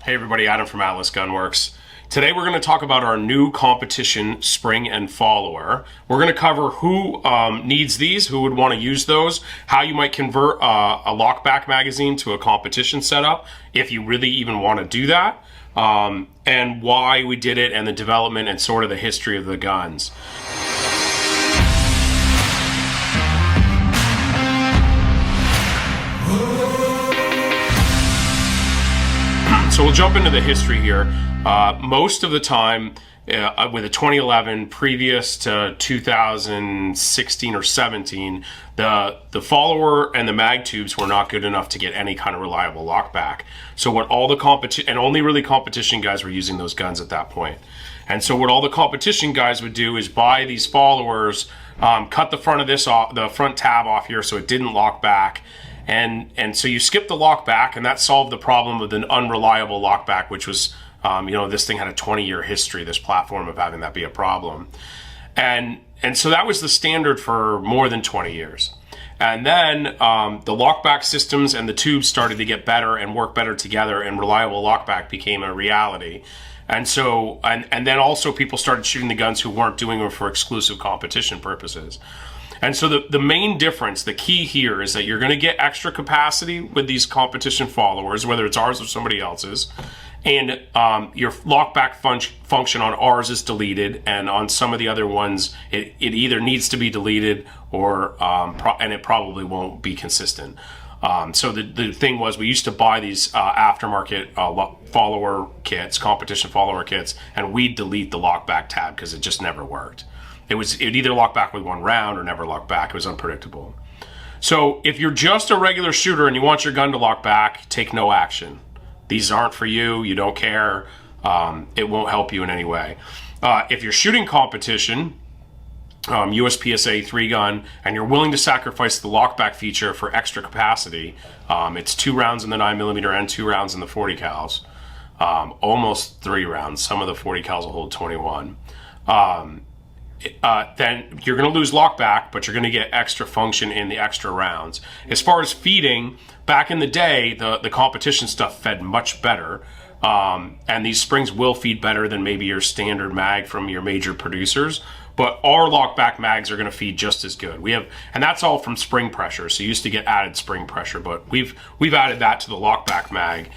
Hey everybody, Adam from Atlas Gunworks. Today we're going to talk about our new competition spring and follower. We're going to cover who needs these, who would want to use those, how you might convert a lockback magazine to a competition setup, if you really even want to do that, and why we did it, and the development and sort of the history of the guns. So we'll jump into the history here. Most of the time, with a 2011, previous to 2016 or 17, the follower and the mag tubes were not good enough to get any kind of reliable lockback. So what all the competition, and only really competition guys were using those guns at that point. And so what all the competition guys would do is buy these followers, cut the front of this off, the front tab off here, so it didn't lock back. And so you skip the lockback, and that solved the problem of an unreliable lockback, which was, this thing had a 20-year history, this platform, of having that be a problem. And so that was the standard for more than 20 years. And then the lockback systems and the tubes started to get better and work better together, and reliable lockback became a reality. And so, and then also people started shooting the guns who weren't doing them for exclusive competition purposes. And so the main difference, the key here, is that you're going to get extra capacity with these competition followers, whether it's ours or somebody else's, and your lockback function on ours is deleted, and on some of the other ones, it either needs to be deleted or and it probably won't be consistent. So the thing was, we used to buy these aftermarket follower kits, competition follower kits, and we'd delete the lockback tab because it just never worked. It'd either lock back with one round or never lock back. It was unpredictable. So if you're just a regular shooter and you want your gun to lock back, take no action. These aren't for you. You don't care. It won't help you in any way. If you're shooting competition, USPSA 3 gun, and you're willing to sacrifice the lockback feature for extra capacity, it's 2 rounds in the 9mm and 2 rounds in the 40 cals. Almost 3 rounds. Some of the 40 cals will hold 21. Then you're going to lose lockback, but you're going to get extra function in the extra rounds. As far as feeding, back in the day, the competition stuff fed much better, and these springs will feed better than maybe your standard mag from your major producers. But our lockback mags are going to feed just as good. And that's all from spring pressure. So you used to get added spring pressure, but we've added that to the lockback mag.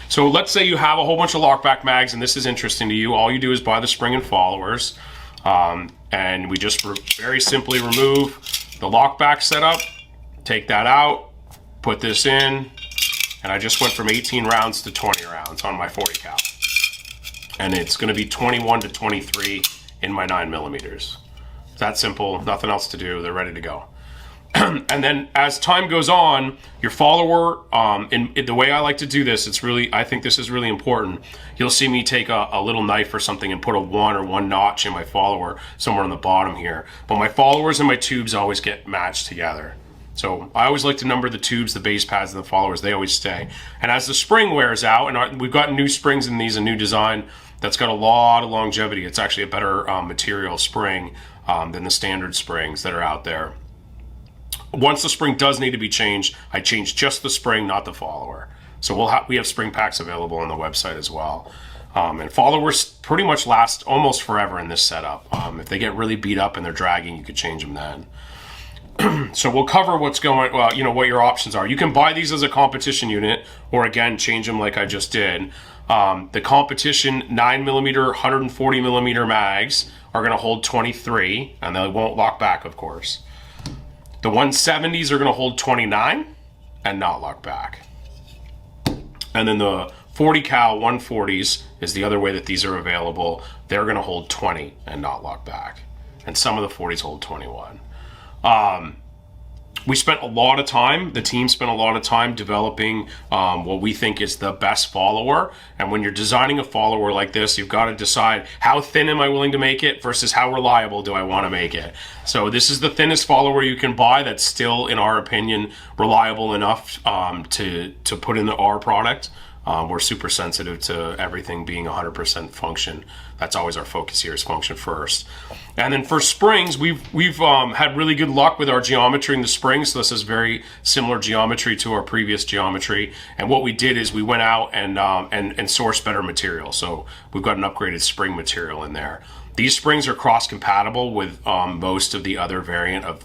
So let's say you have a whole bunch of lockback mags, and this is interesting to you. All you do is buy the spring and followers. And we just very simply remove the lockback setup, take that out, put this in, and I just went from 18 rounds to 20 rounds on my 40 cal. And it's going to be 21 to 23 in my 9mm. It's that simple, nothing else to do, they're ready to go. And then as time goes on, your follower, in the way I like to do this, I think this is really important. You'll see me take a little knife or something and put a 1 or 1 notch in my follower somewhere on the bottom here. But my followers and my tubes always get matched together. So I always like to number the tubes, the base pads, and the followers. They always stay. And as the spring wears out, and we've got new springs in these, a new design that's got a lot of longevity. It's actually a better material spring than the standard springs that are out there. Once the spring does need to be changed, I change just the spring, not the follower. So we have spring packs available on the website as well. And followers pretty much last almost forever in this setup. If they get really beat up and they're dragging, you could change them then. So we'll cover what your options are. You can buy these as a competition unit, or again, change them like I just did. The competition 9mm, 140mm mags are going to hold 23, and they won't lock back, of course. The 170s are going to hold 29 and not lock back. And then the 40 cal 140s is the other way that these are available. They're going to hold 20 and not lock back. And some of the 40s hold 21. We spent a lot of time, the team spent a lot of time developing what we think is the best follower. And when you're designing a follower like this, you've got to decide, how thin am I willing to make it versus how reliable do I want to make it? So this is the thinnest follower you can buy that's still, in our opinion, reliable enough to put in our product. We're super sensitive to everything being 100% function. That's always our focus here, is function first. And then for springs, we've had really good luck with our geometry in the springs. So this is very similar geometry to our previous geometry. And what we did is we went out and sourced better material. So we've got an upgraded spring material in there. These springs are cross-compatible with most of the other variant of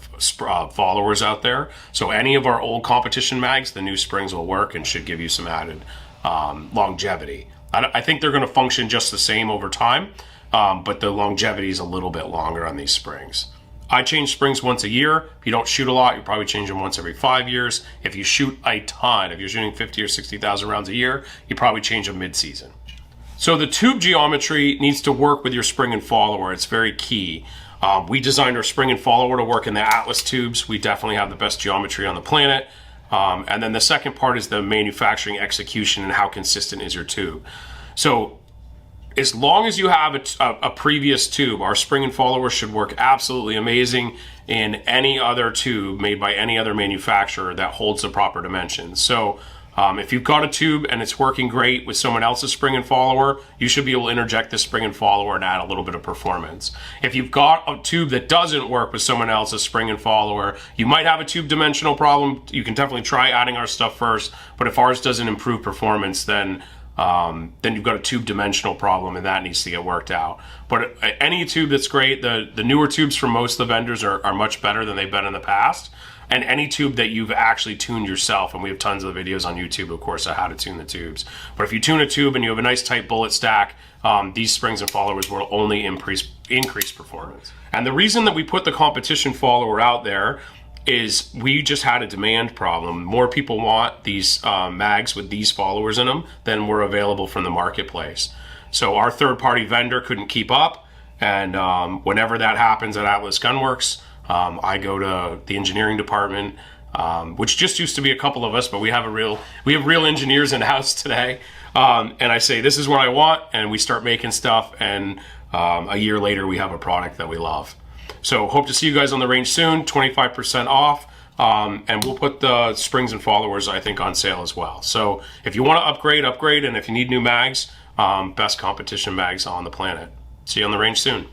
followers out there. So any of our old competition mags, the new springs will work and should give you some added longevity. I think they're going to function just the same over time, but the longevity is a little bit longer on these springs. I change springs once a year. If you don't shoot a lot, you probably change them once every 5 years. If you shoot a ton, if you're shooting 50 or 60,000 rounds a year, you probably change them mid-season. So the tube geometry needs to work with your spring and follower. It's very key. We designed our spring and follower to work in the Atlas tubes. We definitely have the best geometry on the planet. And then the second part is the manufacturing execution and how consistent is your tube. So as long as you have a previous tube, our spring and follower should work absolutely amazing in any other tube made by any other manufacturer that holds the proper dimensions. So if you've got a tube and it's working great with someone else's spring and follower, you should be able to interject this spring and follower and add a little bit of performance. If you've got a tube that doesn't work with someone else's spring and follower, you might have a tube dimensional problem. You can definitely try adding our stuff first, but if ours doesn't improve performance, then you've got a tube dimensional problem, and that needs to get worked out. But any tube that's great, the newer tubes from most of the vendors are much better than they've been in the past. And any tube that you've actually tuned yourself, and we have tons of videos on YouTube, of course, on how to tune the tubes. But if you tune a tube and you have a nice tight bullet stack, these springs and followers will only increase performance. And the reason that we put the competition follower out there is we just had a demand problem. More people want these mags with these followers in them than were available from the marketplace. So our third-party vendor couldn't keep up, and whenever that happens at Atlas Gunworks, I go to the engineering department, which just used to be a couple of us, but we have real engineers in house today. And I say, this is what I want, and we start making stuff, and a year later we have a product that we love. So hope to see you guys on the range soon, 25% off, and we'll put the springs and followers, I think, on sale as well. So if you want to upgrade, and if you need new mags, best competition mags on the planet. See you on the range soon.